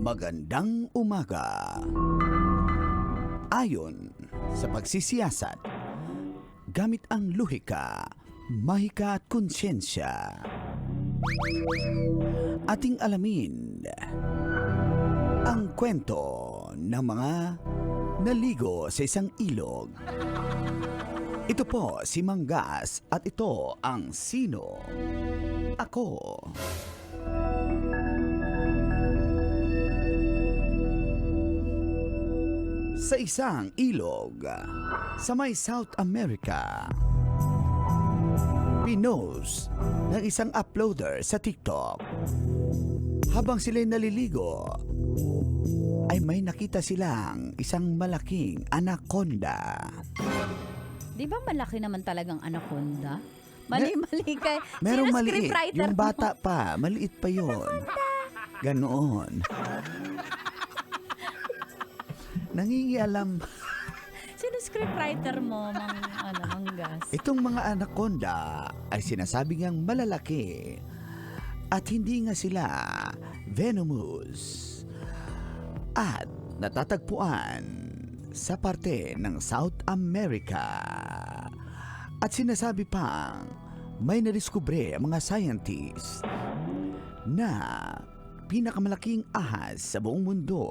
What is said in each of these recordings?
Magandang umaga. Ayon sa pagsisiyasat, gamit ang luhika, mahika at konsyensya, ating alamin ang kwento ng mga naligo sa isang ilog. Ito po si Manggas at ito ang Sino Ako. Sa isang ilog sa may South America, pinost ng isang uploader sa TikTok. Habang sila'y naliligo, ay may nakita silang isang malaking anaconda. Di ba malaki naman talagang anaconda? Mali kay. Merong Sino maliit. scriptwriter Yung mo? bata pa, maliit pa yun. Ganoon. Nangingialam. Sino scriptwriter mo, Manggas? Itong mga anaconda ay sinasabi ngang malalaki at hindi nga sila venomous at natatagpuan sa parte ng South America. At sinasabi pang may nadiskubre ang mga scientists na pinakamalaking ahas sa buong mundo.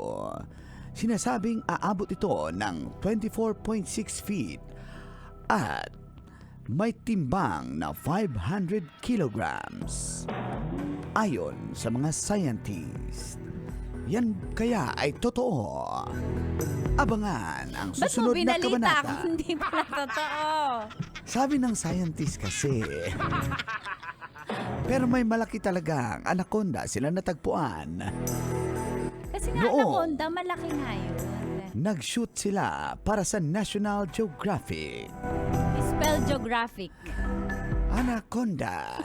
Sinasabing aabot ito ng 24.6 feet at may timbang na 500 kilograms. Ayon sa mga scientists, yan kaya ay totoo. Abangan ang Ba't mo susunod na binalita kabanata. kung hindi pala totoo? Sabi ng scientist kasi. Pero may malaki talagang anaconda sila natagpuan. Kasi nga anaconda, malaki nga yun. Nag-shoot sila para sa National Geographic. Spell geographic. Anaconda.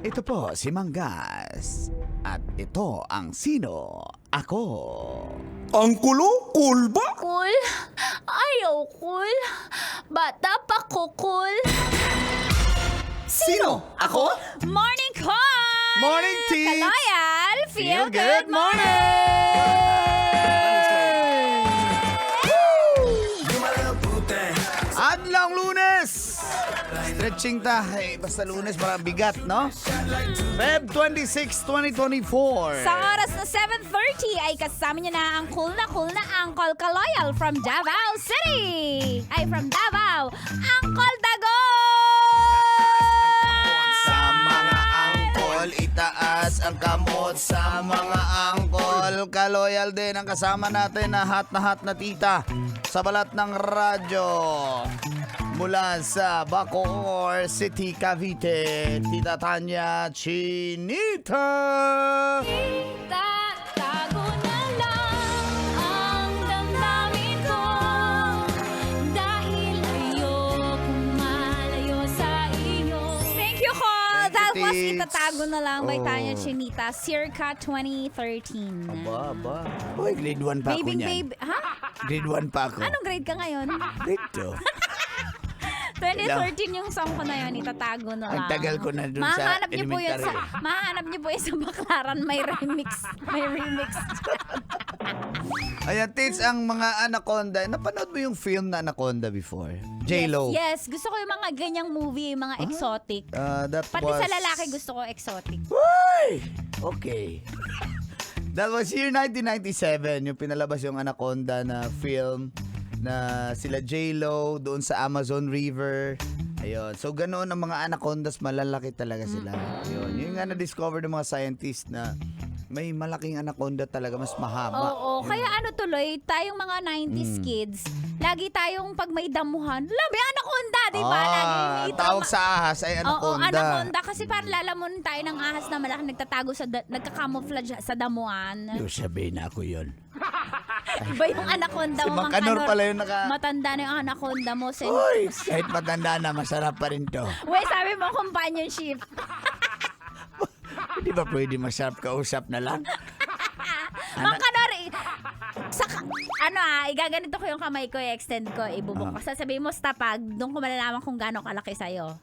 Ito po si Manggas. At ito ang Sino Ako. Ang kulo? Cool ba? Cool? Ayaw cool. Bata pa ko cool. Sino? Ako? Morning call! Morning, Tits! Kaloyal! Feel good Adlang Lunes! Stretching tayo. Basta Lunes, parang bigat, no? Feb 26, 2024. Sa oras na 7:30 ay kasama niyo na ang cool na Uncle Kaloyal from Davao City. Ay, from Davao, Uncle Sa mga angkol, itaas ang kamot. Sa mga angkol, kaloyal din ang kasama natin na hot na tita sa balat ng radyo. Mula sa Bacoor City, Cavite, Tita Tanya Chinita. Itatago na lang ang damdamin ko dahil ayokong malayo sa iyo. Thank you, Cole! That was Tits. Itatago na lang by Oh. Tanya Chinita, circa 2013. Aba. Uy, grade 1 pa ako Baby, niyan. ha? Grade 1 pa ako. Anong grade ka ngayon? Grade 2. 2013 yung song ko na yun, Itatago na lang. Ang tagal ko na dun sa Mahanap niyo po yun sa, elementary. mahanap niyo po yun sa Baclaran, may remix. May remix. Ayan, Tits, ang mga anaconda. Napanood mo yung film na Anaconda before? J-Lo. Yes, gusto ko yung mga ganyang movie, yung mga exotic. That Pati was... sa lalaki gusto ko exotic. Uy! Okay. That was year 1997, yung pinalabas yung Anaconda na film na sila J-Lo doon sa Amazon River. Ayun. So, ganoon ang mga anacondas, malalaki talaga sila. Ayun. Yung nga na-discover ng mga scientists na may malaking anaconda talaga, mas mahaba. Oo, Yun. kaya ano tuloy, tayong mga 90s kids, lagi tayong pag may damuhan, may anaconda, di ba? Lagi may tawag sa ahas ay Oo, anaconda. anaconda. Kasi parang lalamon tayo ng ahas na malaki nagtatago sa nagka-camouflage sa damuhan. Yung sabihin na ako yun. Iba yung anaconda Si mo, Mang Kanor pala yung matanda na yung anaconda mo. Uy! Kahit matanda na, masarap pa rin to. Wait, sabi mo companionship. Di ba pwede masarap kausap na lang? Mang Kanor, igaganito ko yung kamay ko, i-extend ko, ibubuk ko. Sasabihin mo, stapag, doon ko malalaman kung gaano kalaki sa'yo.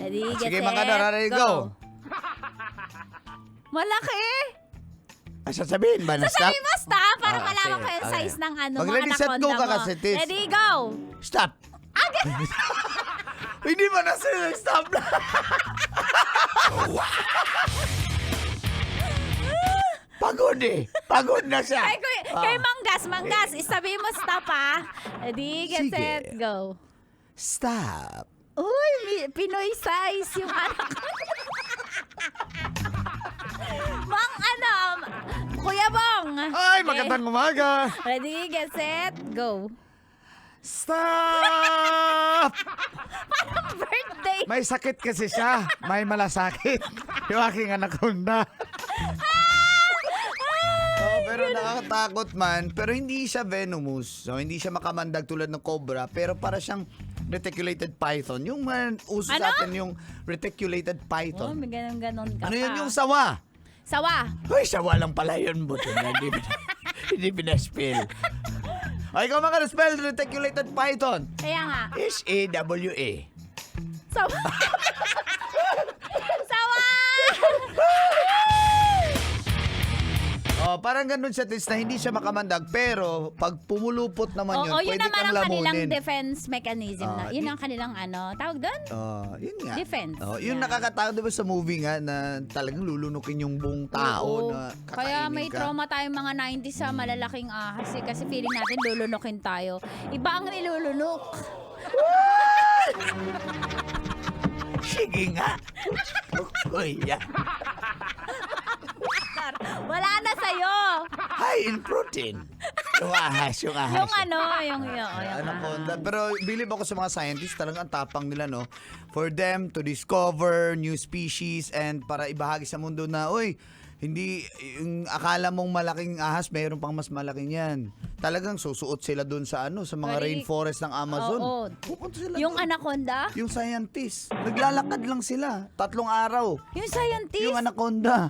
Ready, get Sige, set, Mang Kanor, ready, go. Malaki! Sasabihin ba na stop? Sasabihin mo stop para Ah, malaman okay, ko yung okay. size ng Mag-ready, mga set, anaconda go ka mo. kasi, Tis. Ready, go! Stop! Hindi ba na sila stop na? Pagod eh. Pagod na siya. Ay, kay Manggas, isabihin mo stop ha. Ready, get Sige. set, go. Stop. Uy, Pinoy size yung anak ko. Kuya Bong. Ay, magandang umaga. Ready, get set, go. Stop! Birthday. May sakit kasi siya. May malasakit. Yung aking anaconda. Oh, pero nakakatakot man. Pero hindi siya venomous. So, hindi siya makamandag tulad ng cobra. Pero para siyang reticulated python. Yung uso sa Ano? atin yung reticulated Oh, python. may ganon ka Ano pa. yun yung sawa? Sawa. Uy, sawa lang pala yun. Buto na. Hindi pinaspill. O, ikaw maka-spell reticulated python. Kaya nga. S-A-W-A. Sawa. Sawa! Oh, parang ganun siya, Tis, na hindi siya makamandag. Pero, pag pumulupot naman yun, Oo, yun pwede naman kang ang kanilang lamunin. defense mechanism na. Ah, Yun ang kanilang tawag doon? Yun nga. Defense. Yung Yeah. nakakatakot diba sa movie nga na talagang lulunukin yung buong tao Oo. na kakainin Kaya may ka. trauma tayong mga 90s sa malalaking ahas kasi feeling natin lulunukin tayo. Iba ang nilulunok. Sige nga. Uy, yeah. Wala na sa'yo. High in protein. Yung ahas. Yung Anaconda. Pero believe ako sa mga scientists, talagang ang tapang nila, no? For them to discover new species and para ibahagi sa mundo na, uy, hindi, yung akala mong malaking ahas, mayroon pang mas malaking yan. Talagang susuot sila dun sa sa mga Correct. rainforest ng Amazon. Oo. Pupunta sila Yung dun. anaconda? Yung scientist. Naglalakad lang sila. 3 araw. Yung scientist? Yung anaconda.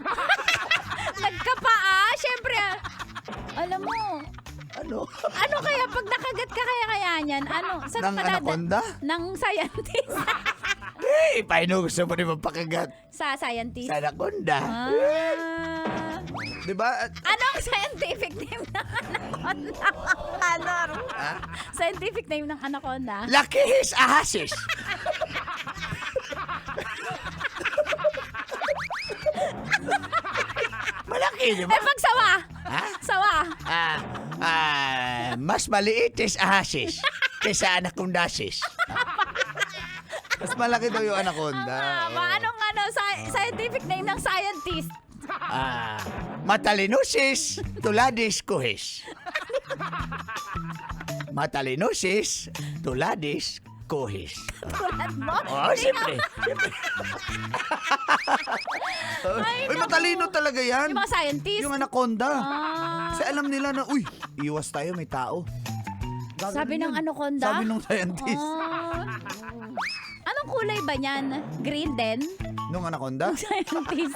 Nagkapaa? Siyempre, alam mo, Ano? ano kaya pag nakagat ka kaya niyan? Ano? Saan Ng ka dada- anaconda? Ng scientist. Eh, paano gusto mo rin magpakagat? Sa scientist. Sa anaconda. Ah. Diba? Anong scientific name ng anaconda? Ano? Ha? Scientific name ng anaconda? Lakihis ahasis. Malaki, di ba? Eh, pag sawa. Ha? Sawa. Mas maliit is ahasis kaysa anacondasis. Mas malaki daw yung anaconda. Anong scientific name ng scientist? Matalinosis tuladis kuhis. Matalinosis tuladis kuhis. Tulad mo? Oh, siyempre. Uy, matalino talaga yan. Yung mga scientist? Yung anaconda. Ah. Kasi alam nila na, uy, iwas tayo, may tao. Gagawin Sabi ng yan. anaconda? Sabi ng scientist. Anong kulay ba niyan? Green din? Nung anaconda? Scientist.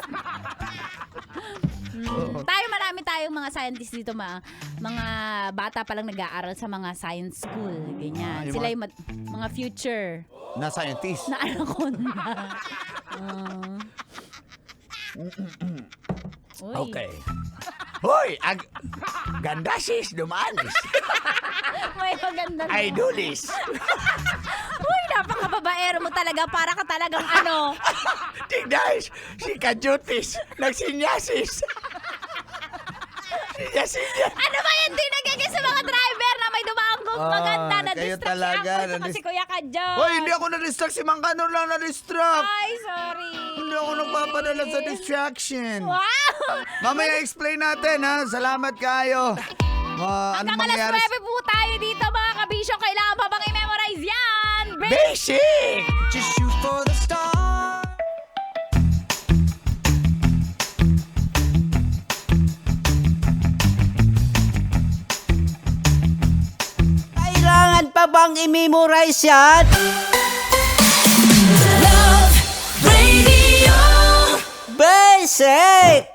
Tayo marami tayong mga scientists dito, mga bata pa lang nag-aaral sa mga science school, ganyan. yung Sila mga- yung mga future Na scientist. na anaconda. Uy. Okay. Hoy, gandasis dumanis. May maganda na. Idolis. Uy, napakababaero mo talaga. Para ka talagang ano. Tignan, si Kajutis, nagsinyasis. Sinyasis. Ano ba yan? Di nagiging sa mga driver na may dumaang maganda na kayo distract talaga, siya. Ako si Kuya Kadjot. Hoy, hindi ako na-distract. Si Mang Kanor lang na-distract. Ay, sorry. Hindi ako nagpapadala sa distraction. Wow! Mamaya explain natin, ha? Salamat kayo. Anong Hanggang alas mangyayari? 9 po tayo dito, mga kabisyo. Kailangan pa bang i-memorize yan? Basic! Just shoot for the stars. Kailangan pa bang i-memorize yan? Love Radio. Basic!